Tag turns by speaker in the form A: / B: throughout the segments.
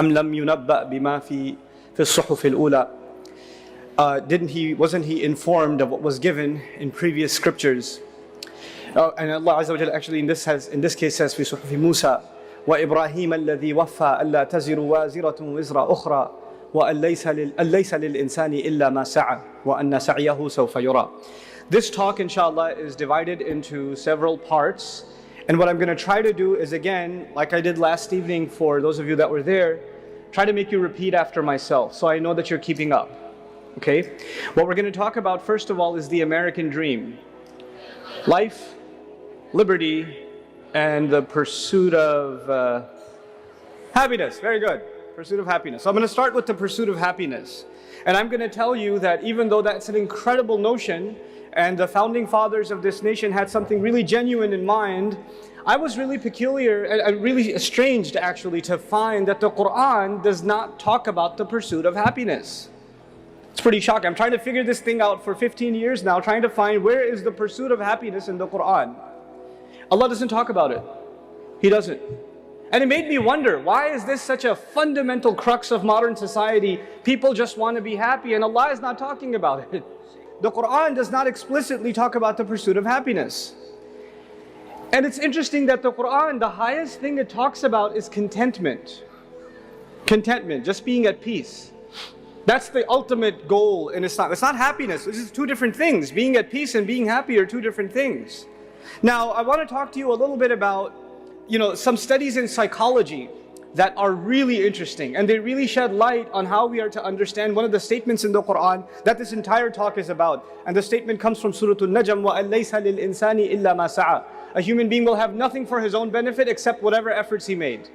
A: أم لم ينبأ بما في الصحف الأولى. Wasn't he informed of what was given in previous scriptures? And Allah Azza wa Jalla actually in this case says في صحف موسى وإبراهيم الذي وفى ألا تزر وازرة وزر أخرى وأن ليس للإنسان إلا ما سعى وأن سعيه سوف يرى. This talk inshallah is divided into several parts, and what I'm going to try to do is, again, like I did last evening for those of you that were there, try to make you repeat after myself so I know that you're keeping up. Okay? What we're going to talk about first of all is the American dream. Life, liberty, and the pursuit of happiness. Very good. Pursuit of happiness. So I'm going to start with the pursuit of happiness. And I'm going to tell you that even though that's an incredible notion, and the founding fathers of this nation had something really genuine in mind, I was really peculiar and really estranged actually to find that the Qur'an does not talk about the pursuit of happiness. It's pretty shocking. I'm trying to figure this thing out for 15 years now, trying to find where is the pursuit of happiness in the Qur'an. Allah doesn't talk about it. He doesn't. And it made me wonder, why is this such a fundamental crux of modern society? People just want to be happy and Allah is not talking about it. The Qur'an does not explicitly talk about the pursuit of happiness. And it's interesting that the Qur'an, the highest thing it talks about is contentment. Contentment, just being at peace. That's the ultimate goal in Islam. It's not happiness, this is two different things. Being at peace and being happy are two different things. Now, I want to talk to you a little bit about some studies in psychology that are really interesting, and they really shed light on how we are to understand one of the statements in the Qur'an that this entire talk is about. And the statement comes from Surah Al-Najm, وَأَن لَيْسَ لِلْإِنسَانِ إِلَّا مَا سَعَى. A human being will have nothing for his own benefit except whatever efforts he made.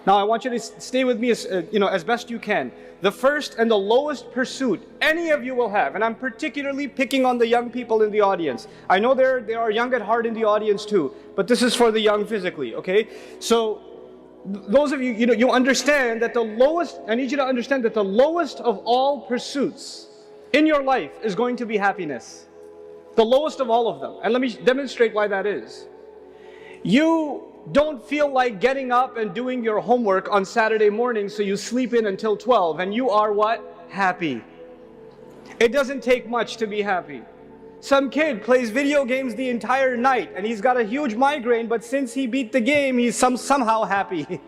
A: Now I want you to stay with me as best you can. The first and the lowest pursuit any of you will have, and I'm particularly picking on the young people in the audience. I know there are young at heart in the audience too, but this is for the young physically, okay? So those of you, you understand that the lowest, I need you to understand that the lowest of all pursuits in your life is going to be happiness. The lowest of all of them. And let me demonstrate why that is. You don't feel like getting up and doing your homework on Saturday morning, so you sleep in until 12, and you are what? Happy. It doesn't take much to be happy. Some kid plays video games the entire night and he's got a huge migraine, but since he beat the game, he's somehow happy.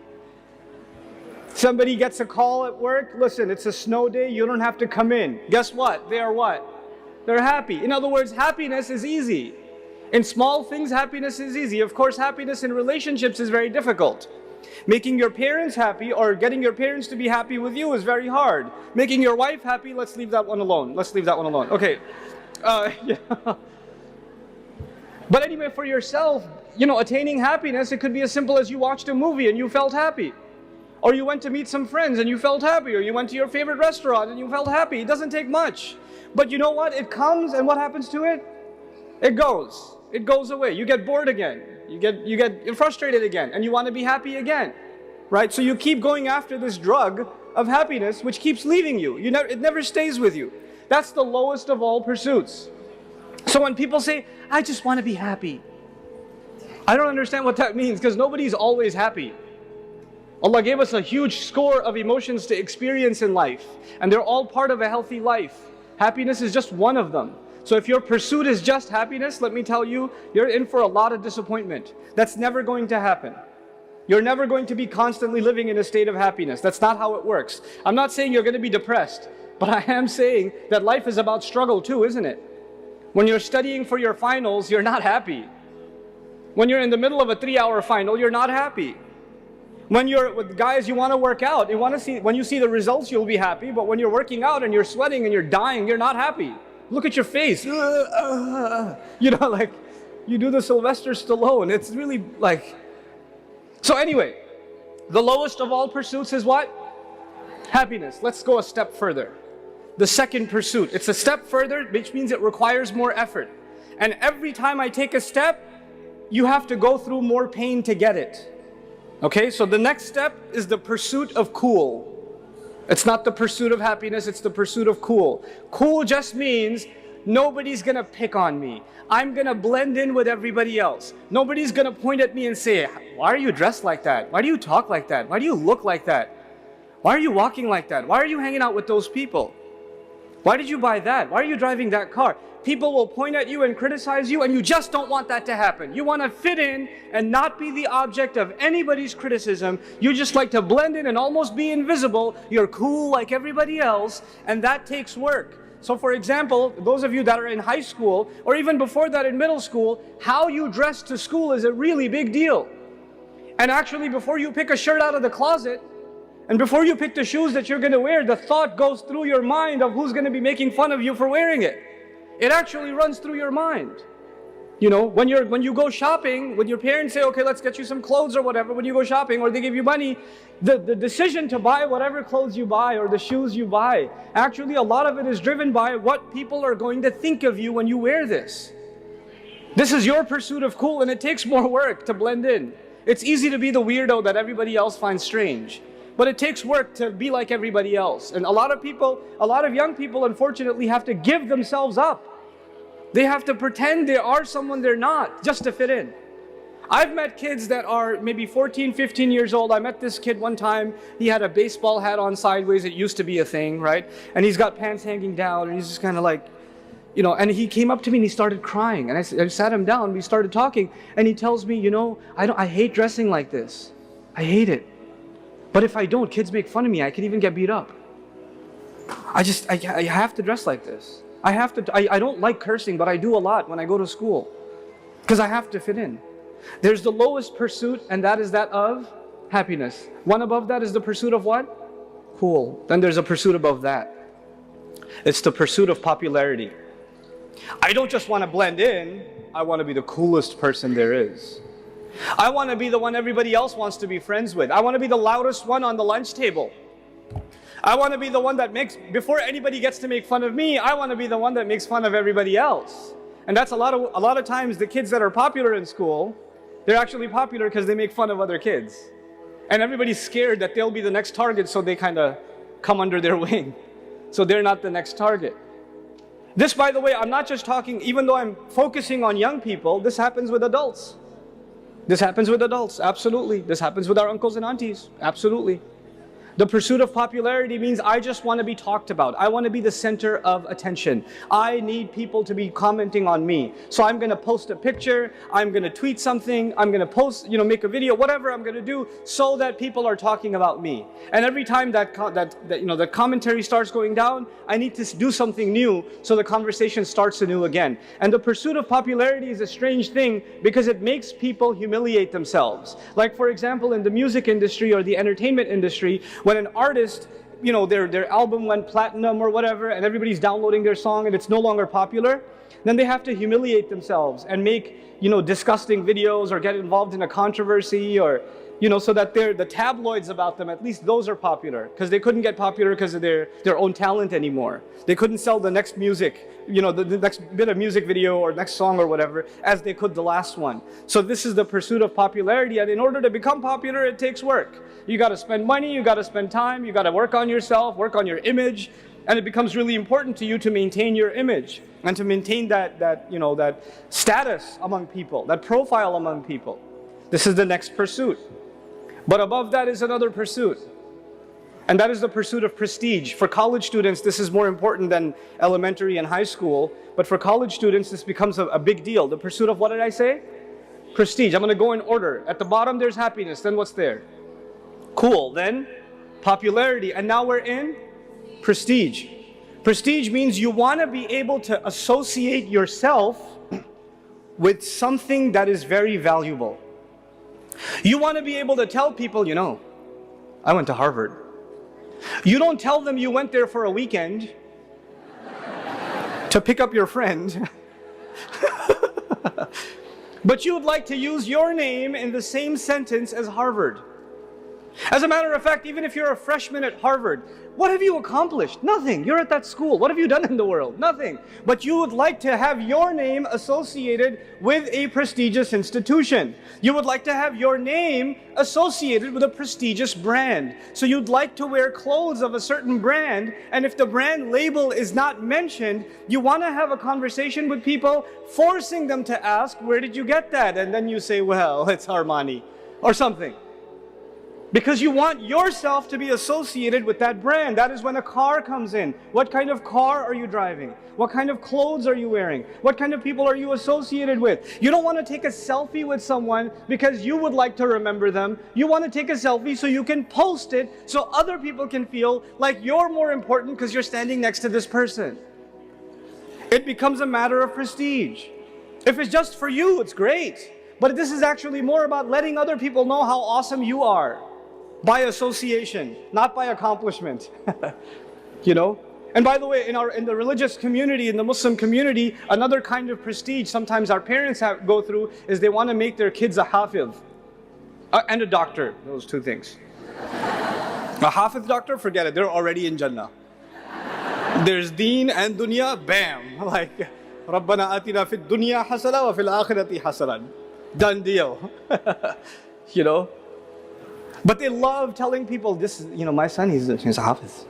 A: Somebody gets a call at work, listen, it's a snow day, you don't have to come in. Guess what? They are what? They're happy. In other words, happiness is easy. In small things, happiness is easy. Of course, happiness in relationships is very difficult. Making your parents happy or getting your parents to be happy with you is very hard. Making your wife happy, let's leave that one alone. Let's leave that one alone. Okay. Yeah. But anyway, for yourself, attaining happiness, it could be as simple as you watched a movie and you felt happy. Or you went to meet some friends and you felt happy. Or you went to your favorite restaurant and you felt happy. It doesn't take much. But you know what? It comes, and what happens to it? It goes. It goes away. You get bored again. You get frustrated again, and you want to be happy again, right? So you keep going after this drug of happiness, which keeps leaving you. It never stays with you. That's the lowest of all pursuits. So when people say, I just want to be happy, I don't understand what that means, because nobody's always happy. Allah gave us a huge score of emotions to experience in life, and they're all part of a healthy life. Happiness is just one of them. So if your pursuit is just happiness, let me tell you, you're in for a lot of disappointment. That's never going to happen. You're never going to be constantly living in a state of happiness. That's not how it works. I'm not saying you're going to be depressed, but I am saying that life is about struggle too, isn't it? When you're studying for your finals, you're not happy. When you're in the middle of a 3-hour final, you're not happy. When you're with guys, you want to work out. When you see the results, you'll be happy. But when you're working out and you're sweating and you're dying, you're not happy. Look at your face. Like you do the Sylvester Stallone. It's really like... So anyway, the lowest of all pursuits is what? Happiness. Let's go a step further. The second pursuit. It's a step further, which means it requires more effort. And every time I take a step, you have to go through more pain to get it. Okay, so the next step is the pursuit of cool. It's not the pursuit of happiness, it's the pursuit of cool. Cool just means nobody's gonna pick on me. I'm gonna blend in with everybody else. Nobody's gonna point at me and say, why are you dressed like that? Why do you talk like that? Why do you look like that? Why are you walking like that? Why are you hanging out with those people? Why did you buy that? Why are you driving that car? People will point at you and criticize you, and you just don't want that to happen. You want to fit in and not be the object of anybody's criticism. You just like to blend in and almost be invisible. You're cool like everybody else, and that takes work. So for example, those of you that are in high school, or even before that in middle school, how you dress to school is a really big deal. And actually, before you pick a shirt out of the closet, and before you pick the shoes that you're going to wear, the thought goes through your mind of who's going to be making fun of you for wearing it. It actually runs through your mind. You know, when you go shopping, when your parents say, okay, let's get you some clothes or whatever, when you go shopping or they give you money, the decision to buy whatever clothes you buy or the shoes you buy, actually a lot of it is driven by what people are going to think of you when you wear this. This is your pursuit of cool, and it takes more work to blend in. It's easy to be the weirdo that everybody else finds strange. But it takes work to be like everybody else. And a lot of young people unfortunately have to give themselves up. They have to pretend they are someone they're not just to fit in. I've met kids that are maybe 14, 15 years old. I met this kid one time. He had a baseball hat on sideways. It used to be a thing, right? And he's got pants hanging down, and he's just kind of like, you know, and he came up to me and he started crying. And I sat him down, we started talking, and he tells me, you know, I hate dressing like this. I hate it. But if I don't, kids make fun of me. I could even get beat up. I have to dress like this. I don't like cursing, but I do a lot when I go to school. Because I have to fit in. There's the lowest pursuit, and that is that of happiness. One above that is the pursuit of what? Cool. Then there's a pursuit above that. It's the pursuit of popularity. I don't just want to blend in. I want to be the coolest person there is. I want to be the one everybody else wants to be friends with. I want to be the loudest one on the lunch table. I want to be the one that before anybody gets to make fun of me, I want to be the one that makes fun of everybody else. And that's a lot of times the kids that are popular in school, they're actually popular because they make fun of other kids. And everybody's scared that they'll be the next target, so they kind of come under their wing. So they're not the next target. This, by the way, I'm not just talking, even though I'm focusing on young people, this happens with adults. This happens with adults, absolutely. This happens with our uncles and aunties, absolutely. The pursuit of popularity means I just want to be talked about. I want to be the center of attention. I need people to be commenting on me. So I'm going to post a picture, I'm going to tweet something, I'm going to post, make a video, whatever I'm going to do so that people are talking about me. And every time that the commentary starts going down, I need to do something new so the conversation starts anew again. And the pursuit of popularity is a strange thing because it makes people humiliate themselves. Like for example, in the music industry or the entertainment industry, when an artist, their album went platinum or whatever, and everybody's downloading their song and it's no longer popular, then they have to humiliate themselves and make, disgusting videos or get involved in a controversy or, so that the tabloids about them, at least those are popular, because they couldn't get popular because of their own talent anymore. They couldn't sell the next music, the next bit of music video or next song or whatever, as they could the last one. So this is the pursuit of popularity, and in order to become popular, it takes work. You got to spend money, you got to spend time, you got to work on yourself, work on your image, and it becomes really important to you to maintain your image and to maintain that status among people, that profile among people. This is the next pursuit. But above that is another pursuit, and that is the pursuit of prestige. For college students, this is more important than elementary and high school, but for college students, this becomes a big deal. The pursuit of, what did I say? Prestige. I'm going to go in order. At the bottom, there's happiness. Then what's there? Cool. Then popularity. And now we're in prestige. Prestige means you want to be able to associate yourself with something that is very valuable. You want to be able to tell people, I went to Harvard. You don't tell them you went there for a weekend to pick up your friend. But you would like to use your name in the same sentence as Harvard. As a matter of fact, even if you're a freshman at Harvard, what have you accomplished? Nothing. You're at that school. What have you done in the world? Nothing. But you would like to have your name associated with a prestigious institution. You would like to have your name associated with a prestigious brand. So you'd like to wear clothes of a certain brand, and if the brand label is not mentioned, you want to have a conversation with people, forcing them to ask, where did you get that? And then you say, well, it's Armani, or something. Because you want yourself to be associated with that brand. That is when a car comes in. What kind of car are you driving? What kind of clothes are you wearing? What kind of people are you associated with? You don't want to take a selfie with someone because you would like to remember them. You want to take a selfie so you can post it so other people can feel like you're more important because you're standing next to this person. It becomes a matter of prestige. If it's just for you, it's great. But this is actually more about letting other people know how awesome you are. By association, not by accomplishment. You know? And by the way, in the religious community, in the Muslim community, another kind of prestige sometimes our parents go through is they want to make their kids a hafiz and a doctor. Those two things. A hafiz doctor, forget it. They're already in Jannah. There's deen and dunya, bam. Like, Rabbana atina fid dunya hasana wa fil akhirati hasanan. Done deal. You know? But they love telling people, this is, my son, he's a hafiz.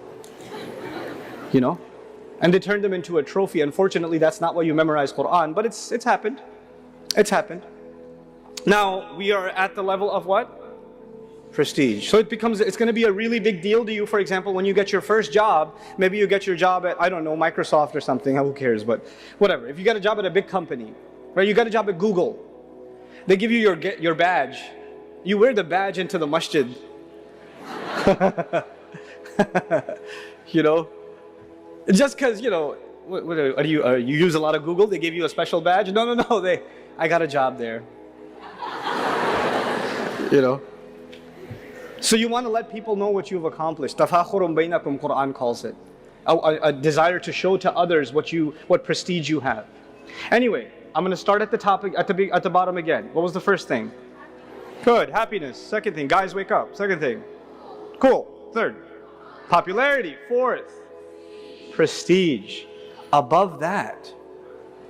A: You know? And they turn them into a trophy. Unfortunately, that's not why you memorize Qur'an, but it's happened. It's happened. Now, we are at the level of what? Prestige. So it's going to be a really big deal to you, for example, when you get your first job. Maybe you get your job at, I don't know, Microsoft or something, who cares, but whatever. If you get a job at a big company, right? You got a job at Google. They give you your badge. You wear the badge into the masjid. You know? Just because, what are you use a lot of Google? They give you a special badge? No. I got a job there. You know? So you want to let people know what you've accomplished. Tafakhurun bainakum, Qur'an calls it. A desire to show to others what prestige you have. Anyway, I'm going to start at the topic, at the bottom again. What was the first thing? Good, happiness. Second thing, guys wake up. Second thing, cool. Third, popularity. Fourth, prestige. Above that,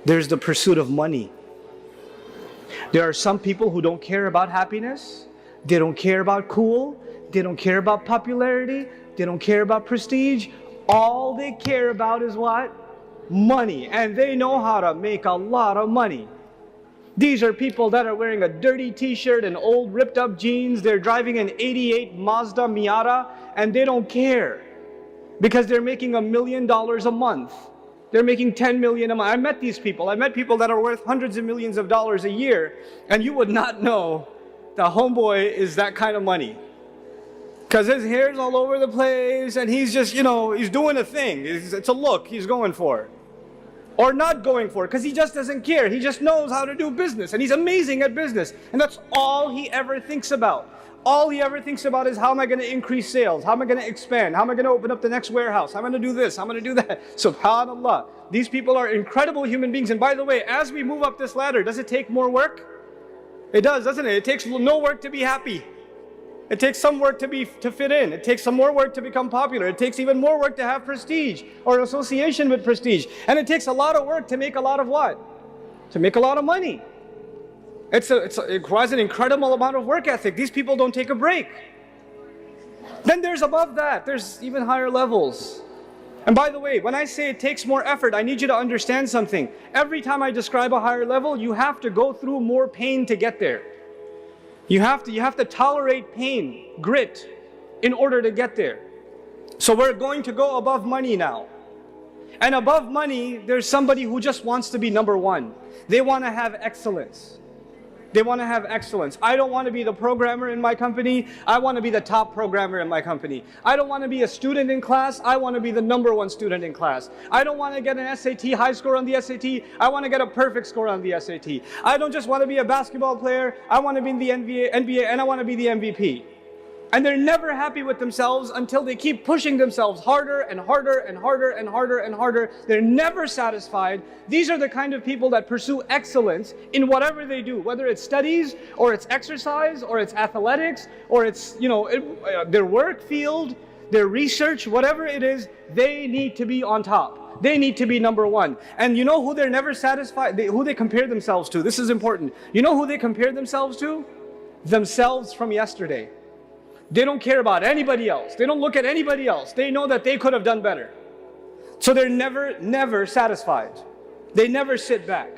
A: there's the pursuit of money. There are some people who don't care about happiness. They don't care about cool. They don't care about popularity. They don't care about prestige. All they care about is what? Money. And they know how to make a lot of money. These are people that are wearing a dirty t-shirt and old ripped up jeans. They're driving an 88 Mazda Miata and they don't care. Because they're making $1 million a month. They're making 10 million a month. I met these people. I met people that are worth hundreds of millions of dollars a year. And you would not know the homeboy is that kind of money. Because his hair's all over the place and he's just, he's doing a thing. It's a look he's going for. Or not going for it, because he just doesn't care. He just knows how to do business, and he's amazing at business. And that's all he ever thinks about. All he ever thinks about is, how am I going to increase sales? How am I going to expand? How am I going to open up the next warehouse? How am I going to do this? How am I going to do that? SubhanAllah. These people are incredible human beings. And by the way, as we move up this ladder, does it take more work? It does, doesn't it? It takes no work to be happy. It takes some work to fit in. It takes some more work to become popular. It takes even more work to have prestige or association with prestige. And it takes a lot of work to make a lot of what? To make a lot of money. It requires an incredible amount of work ethic. These people don't take a break. Then there's above that. There's even higher levels. And by the way, when I say it takes more effort, I need you to understand something. Every time I describe a higher level, you have to go through more pain to get there. You have to tolerate pain, grit, in order to get there. So we're going to go above money now. And above money, there's somebody who just wants to be number one. They want to have excellence. They want to have excellence. I don't want to be the programmer in my company. I want to be the top programmer in my company. I don't want to be a student in class. I want to be the number one student in class. I don't want to get an SAT high score on the SAT. I want to get a perfect score on the SAT. I don't just want to be a basketball player. I want to be in the NBA, and I want to be the MVP. And they're never happy with themselves until they keep pushing themselves harder and harder and harder and harder and harder. They're never satisfied. These are the kind of people that pursue excellence in whatever they do, whether it's studies or it's exercise or it's athletics or it's their work field, their research, whatever it is, they need to be on top. They need to be number one. And you know who they're never satisfied, who they compare themselves to? This is important. You know who they compare themselves to? Themselves from yesterday. They don't care about anybody else. They don't look at anybody else. They know that they could have done better. So they're never satisfied. They never sit back.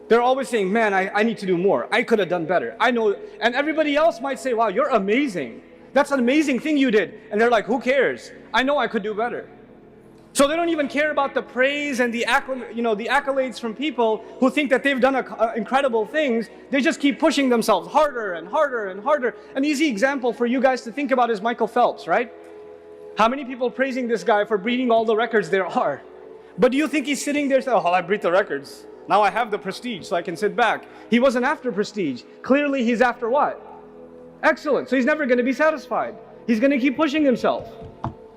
A: They're always saying, man, I need to do more. I could have done better. I know. And everybody else might say, wow, you're amazing. That's an amazing thing you did. And they're like, who cares? I know I could do better. So they don't even care about the praise and the accolades from people who think that they've done incredible things. They just keep pushing themselves harder and harder and harder. An easy example for you guys to think about is Michael Phelps, right? How many people praising this guy for beating all the records there are? But do you think he's sitting there saying, oh, I beat the records. Now I have the prestige so I can sit back. He wasn't after prestige. Clearly he's after what? Excellence. So he's never going to be satisfied. He's going to keep pushing himself.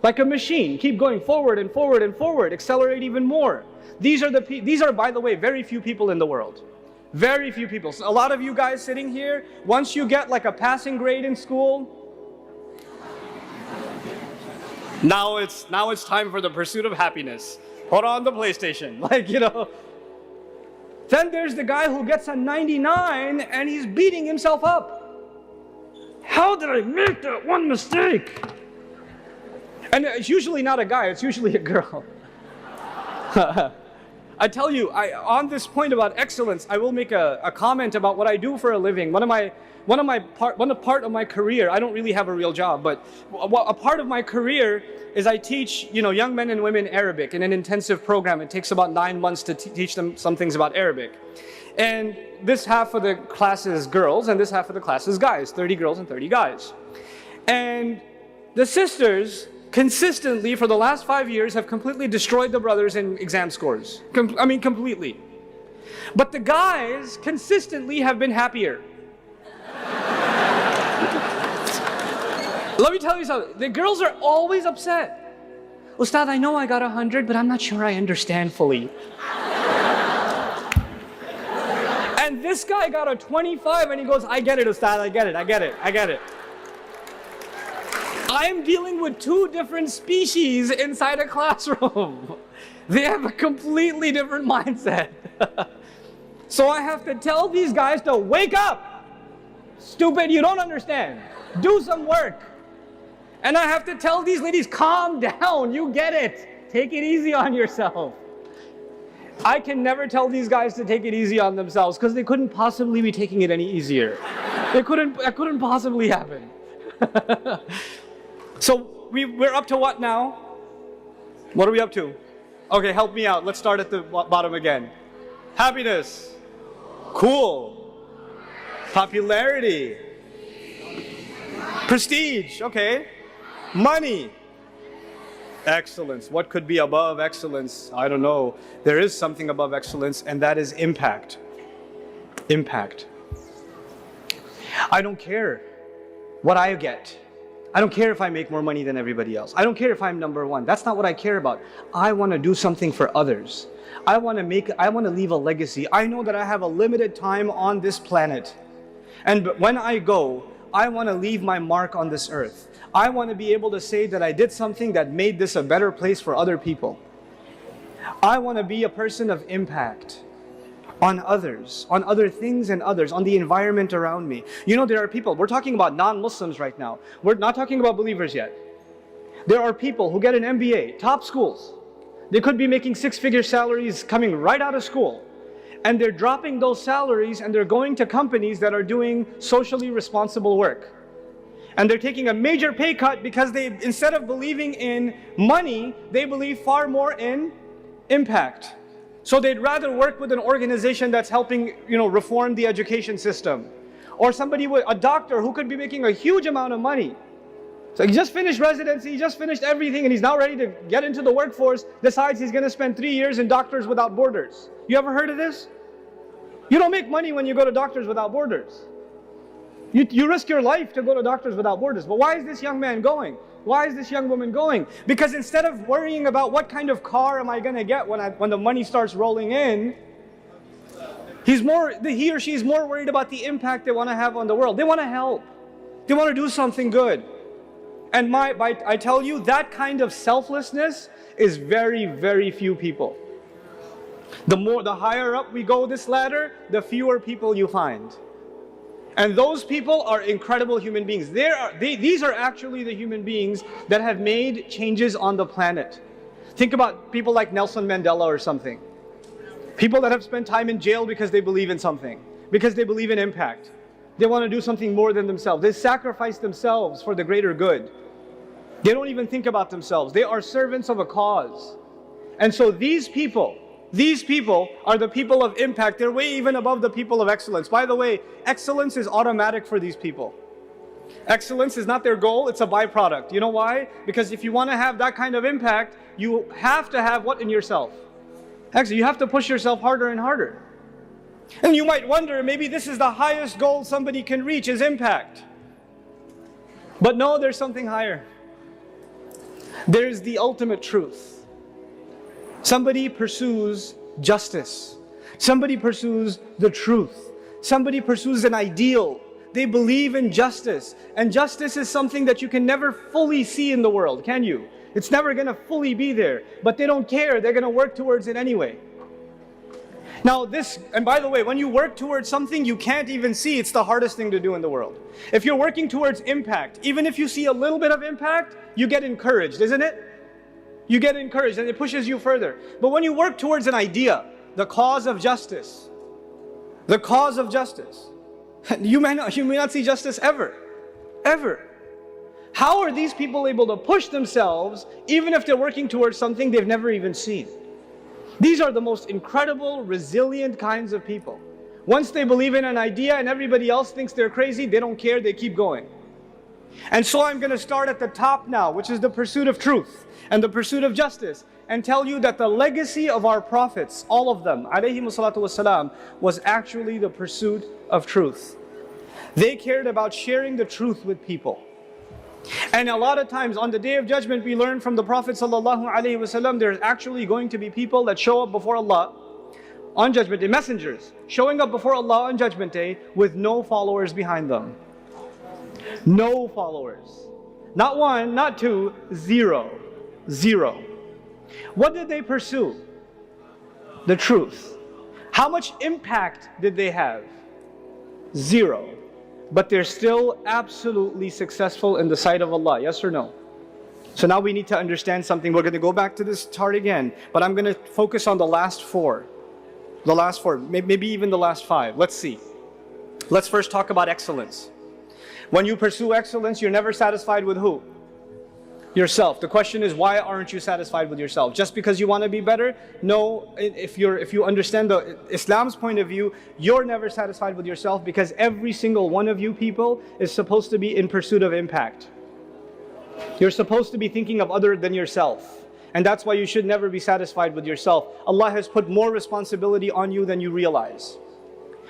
A: Like a machine, keep going forward and forward and forward, accelerate even more. These are, by the way, very few people in the world. Very few people. So a lot of you guys sitting here, once you get like a passing grade in school, now it's time for the pursuit of happiness. Put on the PlayStation, Then there's the guy who gets a 99 and he's beating himself up. How did I make that one mistake? And it's usually not a guy, it's usually a girl. I tell you, on this point about excellence, I will make a comment about what I do for a living. One part of my career, I don't really have a real job, but a part of my career is I teach young men and women Arabic in an intensive program. It takes about 9 months to teach them some things about Arabic. And this half of the class is girls, and this half of the class is guys, 30 girls and 30 guys. And the sisters consistently for the last 5 years have completely destroyed the brothers in exam scores. Completely. But the guys consistently have been happier. Let me tell you something. The girls are always upset. Ustad, I know I got 100, but I'm not sure I understand fully. And this guy got a 25 and he goes, I get it, Ustad, I get it. I'm dealing with two different species inside a classroom. They have a completely different mindset. So I have to tell these guys to wake up. Stupid, you don't understand. Do some work. And I have to tell these ladies, calm down, you get it. Take it easy on yourself. I can never tell these guys to take it easy on themselves because they couldn't possibly be taking it any easier. That couldn't possibly happen. So we're up to what now? What are we up to? Okay, help me out. Let's start at the bottom again. Happiness. Cool. Popularity. Prestige. Okay. Money. Excellence. What could be above excellence? I don't know. There is something above excellence, and that is impact. Impact. I don't care what I get. I don't care if I make more money than everybody else. I don't care if I'm number one. That's not what I care about. I want to do something for others. I want to leave a legacy. I know that I have a limited time on this planet. And when I go, I want to leave my mark on this earth. I want to be able to say that I did something that made this a better place for other people. I want to be a person of impact on others, on other things and others, on the environment around me. You know, there are people, we're talking about non-Muslims right now. We're not talking about believers yet. There are people who get an MBA, top schools. They could be making six-figure salaries coming right out of school. And they're dropping those salaries and they're going to companies that are doing socially responsible work. And they're taking a major pay cut because they, instead of believing in money, they believe far more in impact. So they'd rather work with an organization that's helping, reform the education system. Or a doctor who could be making a huge amount of money. So he just finished residency, he just finished everything, and he's now ready to get into the workforce, decides he's going to spend 3 years in Doctors Without Borders. You ever heard of this? You don't make money when you go to Doctors Without Borders. You risk your life to go to Doctors Without Borders. But why is this young man going? Why is this young woman going? Because instead of worrying about what kind of car am I going to get when the money starts rolling in, he or she is more worried about the impact they want to have on the world. They want to help. They want to do something good. And I tell you, that kind of selflessness is very, very few people. The higher up we go this ladder, the fewer people you find. And those people are incredible human beings. These are actually the human beings that have made changes on the planet. Think about people like Nelson Mandela or something. People that have spent time in jail because they believe in something, because they believe in impact. They want to do something more than themselves. They sacrifice themselves for the greater good. They don't even think about themselves. They are servants of a cause. And so these people are the people of impact. They're way even above the people of excellence. By the way, excellence is automatic for these people. Excellence is not their goal, it's a byproduct. You know why? Because if you want to have that kind of impact, you have to have what in yourself? Actually, you have to push yourself harder and harder. And you might wonder, maybe this is the highest goal somebody can reach, is impact. But no, there's something higher. There's the ultimate truth. Somebody pursues justice. Somebody pursues the truth. Somebody pursues an ideal. They believe in justice. And justice is something that you can never fully see in the world, can you? It's never going to fully be there. But they don't care. They're going to work towards it anyway. Now and by the way, when you work towards something you can't even see, it's the hardest thing to do in the world. If you're working towards impact, even if you see a little bit of impact, you get encouraged, isn't it? You get encouraged and it pushes you further. But when you work towards an idea, the cause of justice, you may not see justice ever. How are these people able to push themselves even if they're working towards something they've never even seen? These are the most incredible, resilient kinds of people. Once they believe in an idea and everybody else thinks they're crazy, they don't care, they keep going. And so I'm going to start at the top now, which is the pursuit of truth and the pursuit of justice, and tell you that the legacy of our prophets, all of them, alayhimu salatu wassalam, was actually the pursuit of truth. They cared about sharing the truth with people. And a lot of times on the Day of Judgment we learn from the Prophet ﷺ, there's actually going to be people that show up before Allah on Judgment Day, messengers showing up before Allah on Judgment Day with no followers behind them. No followers. Not one, not two, zero. What did they pursue? The truth. How much impact did they have? Zero. But they're still absolutely successful in the sight of Allah, yes or no? So now we need to understand something. We're going to go back to this chart again, but I'm going to focus on the last four. Maybe even the last five. Let's see. Let's first talk about excellence. When you pursue excellence, you're never satisfied with who? Yourself. The question is, why aren't you satisfied with yourself? Just because you want to be better? No, if you understand the Islam's point of view, you're never satisfied with yourself, because every single one of you people is supposed to be in pursuit of impact. You're supposed to be thinking of other than yourself. And that's why you should never be satisfied with yourself. Allah has put more responsibility on you than you realize.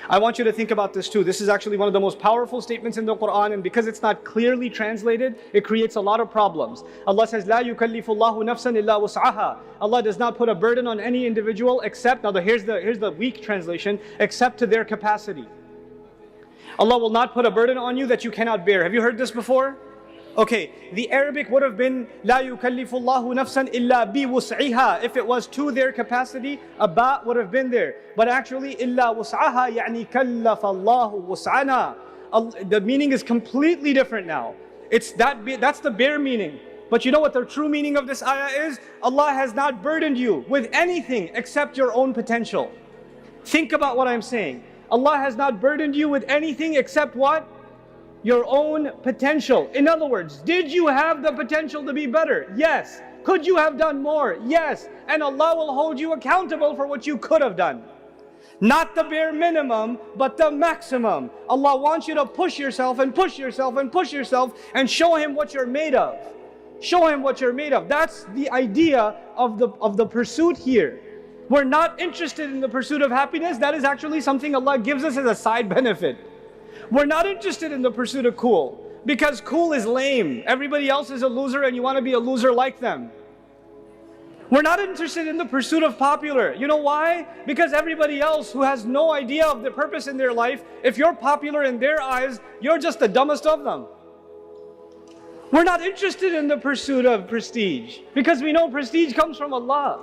A: I want you to think about this too. This is actually one of the most powerful statements in the Qur'an, and because it's not clearly translated, it creates a lot of problems. Allah says, "La yukallifullahu nafsan illa wus'aha." Allah does not put a burden on any individual except, now here's the weak translation, except to their capacity. Allah will not put a burden on you that you cannot bear. Have you heard this before? Okay, the Arabic would have been "La yukallifullahu nafsan illa bi wus'iha." If it was to their capacity, a ba would have been there. But actually, "illa wus'aha" yani kallafallahu wus'ana. The meaning is completely different now. That's the bare meaning. But you know what the true meaning of this ayah is? Allah has not burdened you with anything except your own potential. Think about what I'm saying. Allah has not burdened you with anything except what? Your own potential. In other words, did you have the potential to be better? Yes. Could you have done more? Yes. And Allah will hold you accountable for what you could have done. Not the bare minimum, but the maximum. Allah wants you to push yourself and push yourself and push yourself and show Him what you're made of. Show Him what you're made of. That's the idea of the pursuit here. We're not interested in the pursuit of happiness. That is actually something Allah gives us as a side benefit. We're not interested in the pursuit of cool, because cool is lame. Everybody else is a loser and you want to be a loser like them. We're not interested in the pursuit of popular. You know why? Because everybody else who has no idea of the purpose in their life, if you're popular in their eyes, you're just the dumbest of them. We're not interested in the pursuit of prestige, because we know prestige comes from Allah.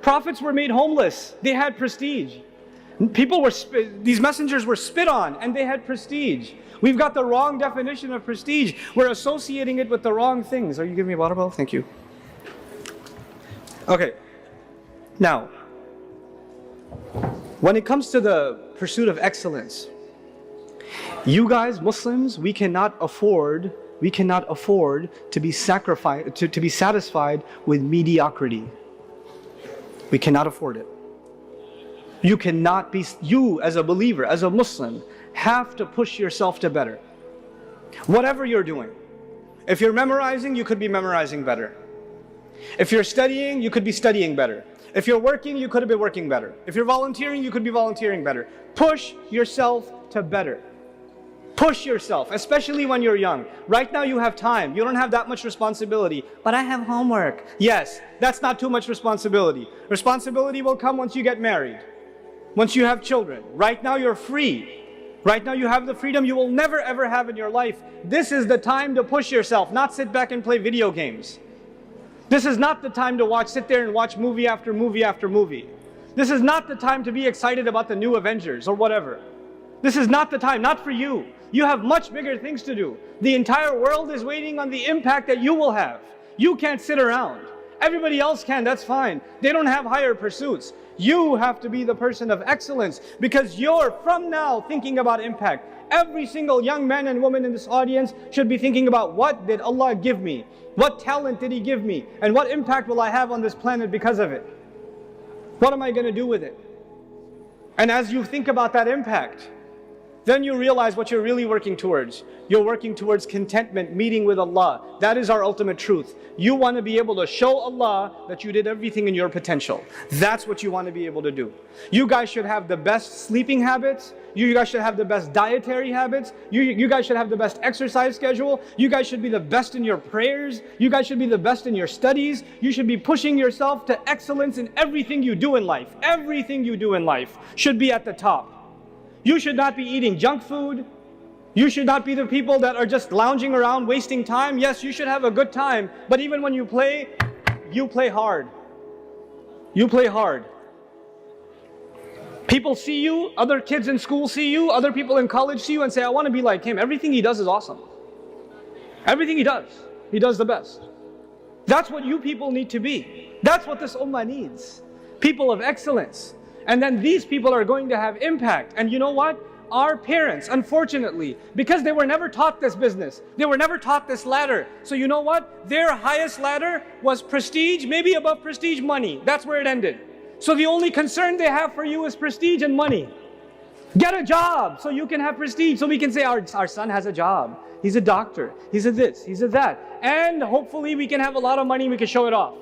A: Prophets were made homeless. They had prestige. These messengers were spit on and they had prestige. We've got the wrong definition of prestige. We're associating it with the wrong things. Are you giving me a water bottle? Thank you. Okay. Now, when it comes to the pursuit of excellence, You guys, Muslims, we cannot afford to be satisfied with mediocrity. We cannot afford it. You as a believer, as a Muslim, have to push yourself to better. Whatever you're doing. If you're memorizing, you could be memorizing better. If you're studying, you could be studying better. If you're working, you could be working better. If you're volunteering, you could be volunteering better. Push yourself to better. Push yourself, especially when you're young. Right now you have time. You don't have that much responsibility. But I have homework. Yes, that's not too much responsibility. Responsibility will come once you get married. Once you have children. Right now you're free. Right now you have the freedom you will never ever have in your life. This is the time to push yourself, not sit back and play video games. This is not the time to sit there and watch movie after movie after movie. This is not the time to be excited about the new Avengers or whatever. This is not the time, not for you. You have much bigger things to do. The entire world is waiting on the impact that you will have. You can't sit around. Everybody else can, that's fine. They don't have higher pursuits. You have to be the person of excellence because you're from now thinking about impact. Every single young man and woman in this audience should be thinking about what did Allah give me? What talent did He give me? And what impact will I have on this planet because of it? What am I going to do with it? And as you think about that impact, then you realize what you're really working towards. You're working towards contentment, meeting with Allah. That is our ultimate truth. You want to be able to show Allah that you did everything in your potential. That's what you want to be able to do. You guys should have the best sleeping habits. You guys should have the best dietary habits. You guys should have the best exercise schedule. You guys should be the best in your prayers. You guys should be the best in your studies. You should be pushing yourself to excellence in everything you do in life. Everything you do in life should be at the top. You should not be eating junk food. You should not be the people that are just lounging around wasting time. Yes, you should have a good time, but even when you play hard. You play hard. People see you, other kids in school see you, other people in college see you and say, I want to be like him. Everything he does is awesome. Everything he does the best. That's what you people need to be. That's what this ummah needs. People of excellence. And then these people are going to have impact. And you know what? Our parents, unfortunately, because they were never taught this business, they were never taught this ladder. So you know what? Their highest ladder was prestige, maybe above prestige, money. That's where it ended. So the only concern they have for you is prestige and money. Get a job so you can have prestige, so we can say our son has a job. He's a doctor, he's a this, he's a that. And hopefully we can have a lot of money and we can show it off.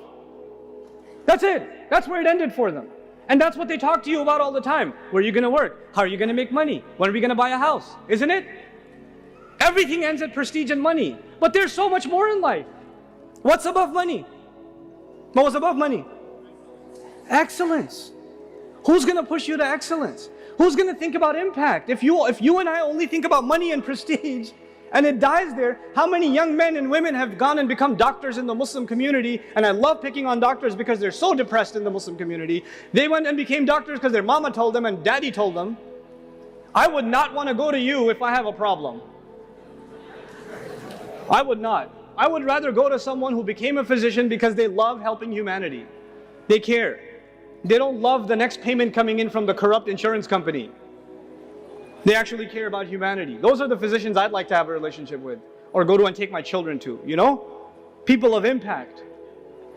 A: That's it. That's where it ended for them. And that's what they talk to you about all the time. Where are you going to work? How are you going to make money? When are we going to buy a house? Isn't it? Everything ends at prestige and money. But there's so much more in life. What's above money? What was above money? Excellence. Who's going to push you to excellence? Who's going to think about impact? If you and I only think about money and prestige, and it dies there, how many young men and women have gone and become doctors in the Muslim community? And I love picking on doctors because they're so depressed in the Muslim community. They went and became doctors because their mama told them and daddy told them. I would not want to go to you if I have a problem. I would not. I would rather go to someone who became a physician because they love helping humanity. They care. They don't love the next payment coming in from the corrupt insurance company. They actually care about humanity. Those are the physicians I'd like to have a relationship with, or go to and take my children to, you know? People of impact.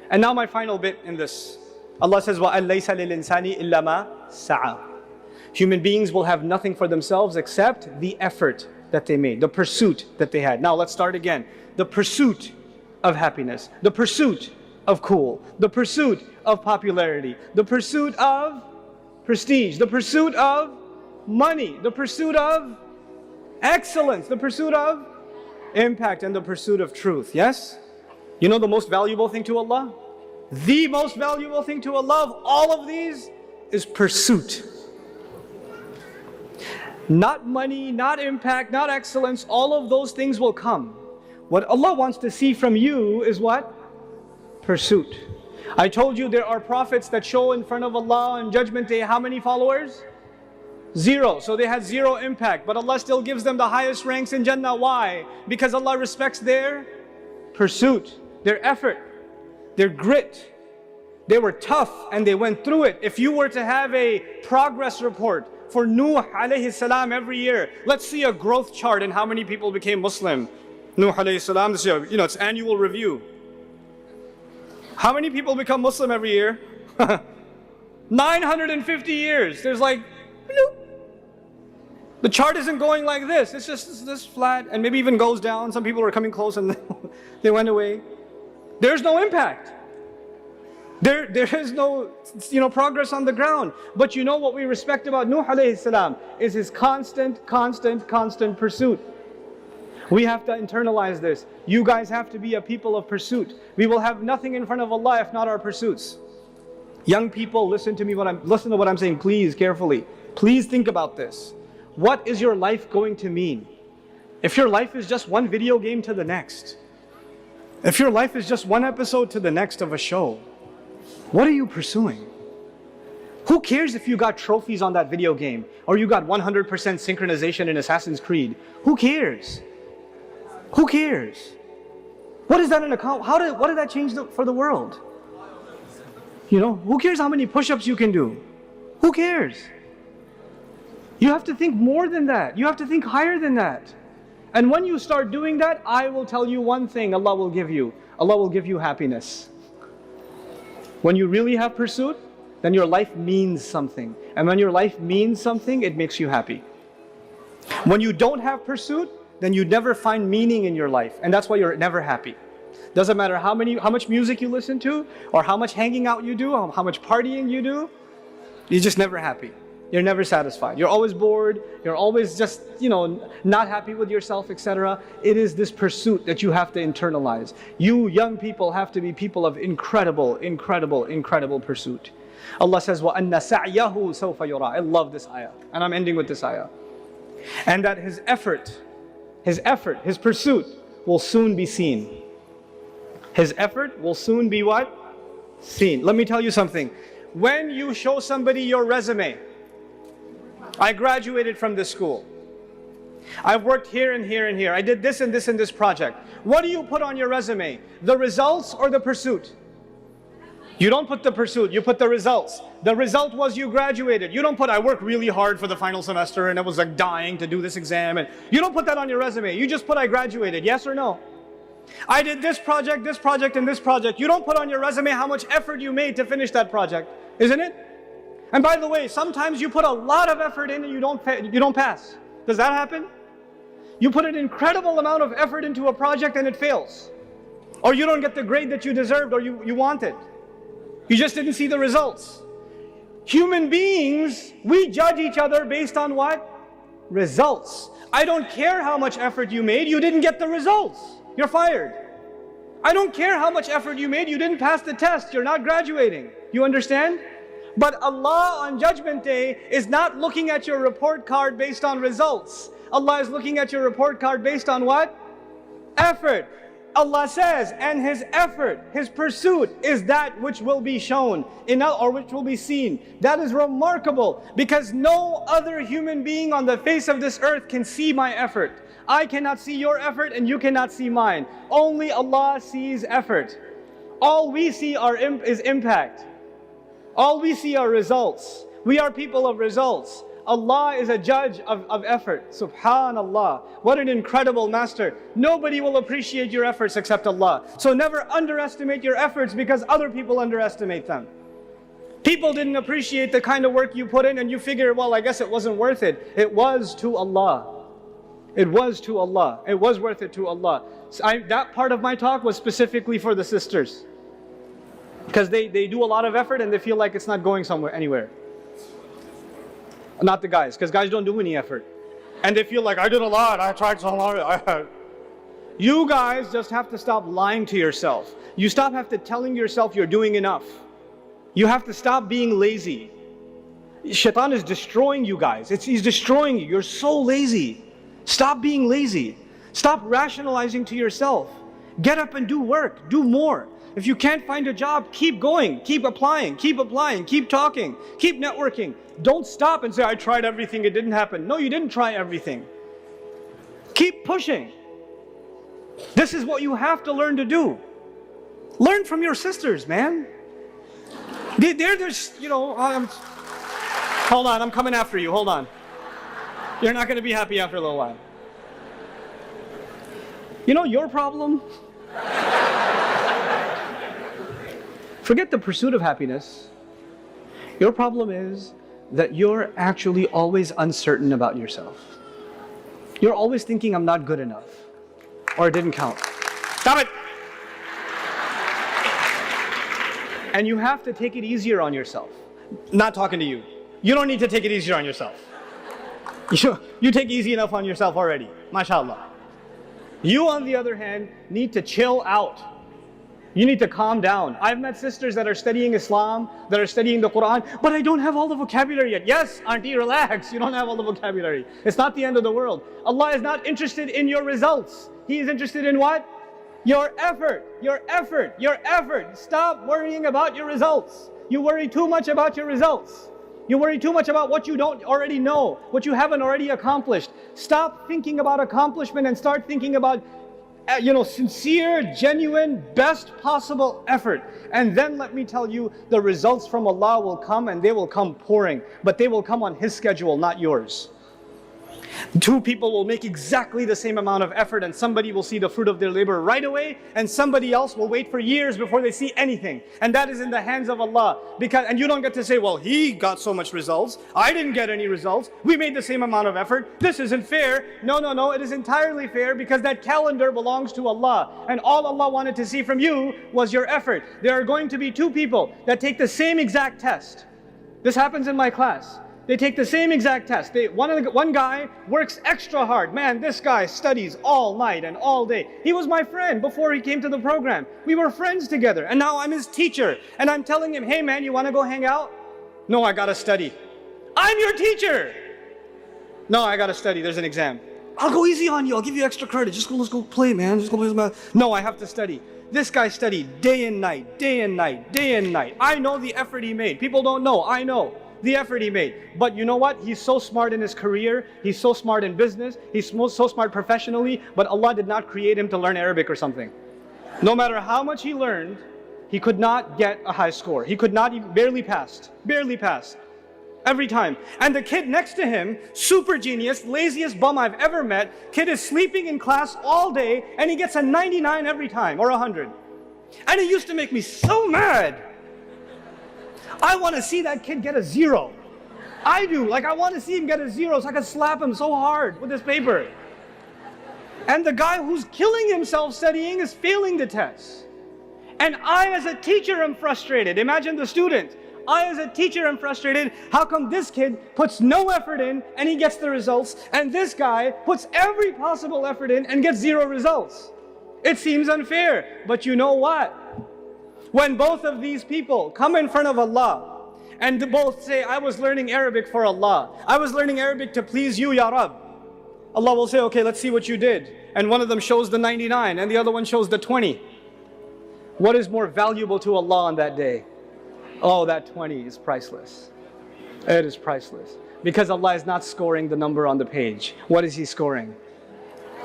A: And now my final bit in this. Allah says, وَأَن لَيْسَ لِلْإِنسَانِ إِلَّا مَا سَعَى. Human beings will have nothing for themselves except the effort that they made, the pursuit that they had. Now let's start again. The pursuit of happiness, the pursuit of cool, the pursuit of popularity, the pursuit of prestige, the pursuit of money, the pursuit of excellence, the pursuit of impact, and the pursuit of truth. Yes? You know the most valuable thing to Allah? The most valuable thing to Allah of all of these is pursuit. Not money, not impact, not excellence, all of those things will come. What Allah wants to see from you is what? Pursuit. I told you there are prophets that show in front of Allah on Judgment Day how many followers? 0. So they had 0 impact, but Allah still gives them the highest ranks in Jannah. Why? Because Allah respects their pursuit, their effort, their grit. They were tough and they went through it. If you were to have a progress report for Nuh alayhi salam every year, let's see a growth chart in how many people became Muslim. Nuh alayhi salam, this year, it's annual review. How many people become Muslim every year? 950 years. There's like, bloop. The chart isn't going like this. It's just this flat and maybe even goes down. Some people are coming close and they went away. There's no impact. There is no progress on the ground. But you know what we respect about Nuh alayhi salam is his constant pursuit. We have to internalize this. You guys have to be a people of pursuit. We will have nothing in front of Allah if not our pursuits. Young people, listen to what I'm saying, please, carefully. Please think about this. What is your life going to mean? If your life is just one video game to the next, if your life is just one episode to the next of a show, what are you pursuing? Who cares if you got trophies on that video game or you got 100% synchronization in Assassin's Creed? Who cares? Who cares? What is that in account? What did that change for the world? Who cares how many push-ups you can do? Who cares? You have to think more than that. You have to think higher than that. And when you start doing that, I will tell you one thing Allah will give you. Allah will give you happiness. When you really have pursuit, then your life means something. And when your life means something, it makes you happy. When you don't have pursuit, then you never find meaning in your life. And that's why you're never happy. Doesn't matter how much music you listen to, or how much hanging out you do, or how much partying you do, you're just never happy. You're never satisfied. You're always bored. You're always just, not happy with yourself, etc. It is this pursuit that you have to internalize. You young people have to be people of incredible pursuit. Allah says, وَأَنَّ سَعْيَهُ سَوْفَ يُرَى. I love this ayah. And I'm ending with this ayah. And that his effort, his pursuit will soon be seen. His effort will soon be what? Seen. Let me tell you something. When you show somebody your resume, I graduated from this school. I've worked here and here and here. I did this and this and this project. What do you put on your resume? The results or the pursuit? You don't put the pursuit, you put the results. The result was you graduated. You don't put, I worked really hard for the final semester and I was like dying to do this exam. And you don't put that on your resume. You just put, I graduated. Yes or no? I did this project, and this project. You don't put on your resume how much effort you made to finish that project, isn't it? And by the way, sometimes you put a lot of effort in and you don't pass. Does that happen? You put an incredible amount of effort into a project and it fails. Or you don't get the grade that you deserved or you wanted. You just didn't see the results. Human beings, we judge each other based on what? Results. I don't care how much effort you made, you didn't get the results. You're fired. I don't care how much effort you made, you didn't pass the test, you're not graduating. You understand? But Allah on Judgment Day is not looking at your report card based on results. Allah is looking at your report card based on what? Effort. Allah says, and his effort, his pursuit is that which will be shown, or which will be seen. That is remarkable because no other human being on the face of this earth can see my effort. I cannot see your effort and you cannot see mine. Only Allah sees effort. All we see is impact. All we see are results. We are people of results. Allah is a judge of effort. Subhanallah. What an incredible master. Nobody will appreciate your efforts except Allah. So never underestimate your efforts because other people underestimate them. People didn't appreciate the kind of work you put in and you figure, well, I guess it wasn't worth it. It was to Allah. It was to Allah. It was worth it to Allah. So that part of my talk was specifically for the sisters. Because they do a lot of effort and they feel like it's not going anywhere. Not the guys, because guys don't do any effort. And they feel like, I did a lot, I tried so hard. You guys just have to stop lying to yourself. You have to telling yourself you're doing enough. You have to stop being lazy. Shaitan is destroying you guys. He's destroying you. You're so lazy. Stop being lazy. Stop rationalizing to yourself. Get up and do work. Do more. If you can't find a job, keep going. Keep applying. Keep talking. Keep networking. Don't stop and say, I tried everything, it didn't happen. No, you didn't try everything. Keep pushing. This is what you have to learn to do. Learn from your sisters, man. They're just, hold on, I'm coming after you, hold on. You're not going to be happy after a little while. You know your problem? Forget the pursuit of happiness. Your problem is that you're actually always uncertain about yourself. You're always thinking, I'm not good enough, or it didn't count. Stop it! And you have to take it easier on yourself. Not talking to you. You don't need to take it easier on yourself. You take easy enough on yourself already. MashaAllah. You, on the other hand, need to chill out. You need to calm down. I've met sisters that are studying Islam, that are studying the Qur'an, but I don't have all the vocabulary yet. Yes, auntie, relax. You don't have all the vocabulary. It's not the end of the world. Allah is not interested in your results. He is interested in what? Your effort. Your effort. Your effort. Stop worrying about your results. You worry too much about your results. You worry too much about what you don't already know, what you haven't already accomplished. Stop thinking about accomplishment and start thinking about sincere, genuine, best possible effort. And then let me tell you, the results from Allah will come, and they will come pouring. But they will come on His schedule, not yours. Two people will make exactly the same amount of effort, and somebody will see the fruit of their labor right away, and somebody else will wait for years before they see anything. And that is in the hands of Allah. And you don't get to say, well, he got so much results, I didn't get any results, we made the same amount of effort, this isn't fair. No, it is entirely fair, because that calendar belongs to Allah, and all Allah wanted to see from you was your effort. There are going to be two people that take the same exact test. This happens in my class. They take the same exact test. One guy works extra hard. Man, this guy studies all night and all day. He was my friend before he came to the program. We were friends together, and now I'm his teacher. And I'm telling him, hey man, you want to go hang out? No, I gotta study. I'm your teacher! No, I gotta study, there's an exam. I'll go easy on you, I'll give you extra credit. Let's go play, man. Just go play some math. No, I have to study. This guy studied day and night, day and night, day and night. I know the effort he made. People don't know, I know the effort he made. But you know what? He's so smart in his career. He's so smart in business. He's so smart professionally. But Allah did not create him to learn Arabic or something. No matter how much he learned, he could not get a high score. He could not even, barely passed. Every time. And the kid next to him, super genius, laziest bum I've ever met. Kid is sleeping in class all day, and he gets a 99 every time, or 100. And it used to make me so mad. I want to see that kid get a 0. I do. I want to see him get a 0 so I can slap him so hard with this paper. And the guy who's killing himself studying is failing the test. And I as a teacher am frustrated. Imagine the student. I as a teacher am frustrated. How come this kid puts no effort in and he gets the results, and this guy puts every possible effort in and gets 0 results? It seems unfair. But you know what? When both of these people come in front of Allah and both say, I was learning Arabic for Allah, I was learning Arabic to please you, Ya Rab, Allah will say, okay, let's see what you did. And one of them shows the 99 and the other one shows the 20. What is more valuable to Allah on that day? Oh, that 20 is priceless. It is priceless. Because Allah is not scoring the number on the page. What is He scoring?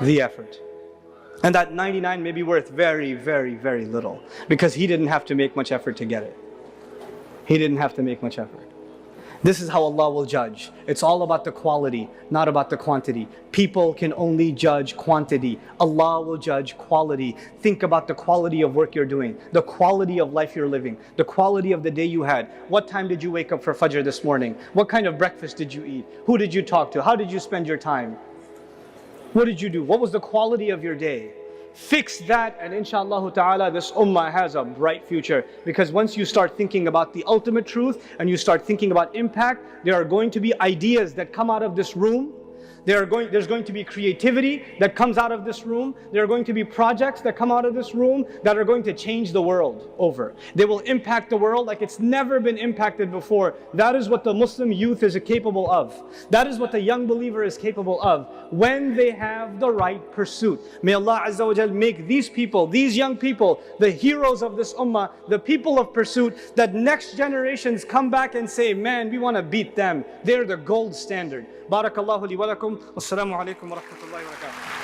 A: The effort. And that 99 may be worth very, very, very little, because he didn't have to make much effort to get it. He didn't have to make much effort. This is how Allah will judge. It's all about the quality, not about the quantity. People can only judge quantity. Allah will judge quality. Think about the quality of work you're doing, the quality of life you're living, the quality of the day you had. What time did you wake up for Fajr this morning? What kind of breakfast did you eat? Who did you talk to? How did you spend your time? What did you do? What was the quality of your day? Fix that, and inshallah ta'ala this ummah has a bright future. Because once you start thinking about the ultimate truth and you start thinking about impact, there are going to be ideas that come out of this room. There's going to be creativity that comes out of this room. There are going to be projects that come out of this room that are going to change the world over. They will impact the world like it's never been impacted before. That is what the Muslim youth is capable of. That is what the young believer is capable of when they have the right pursuit. May Allah Azza wa Jal make these people, these young people, the heroes of this ummah, the people of pursuit, that next generations come back and say, man, we want to beat them. They're the gold standard. Barakallahu li wa lakum. Wassalamu alaikum wa rahmatullahi wa barakatuh.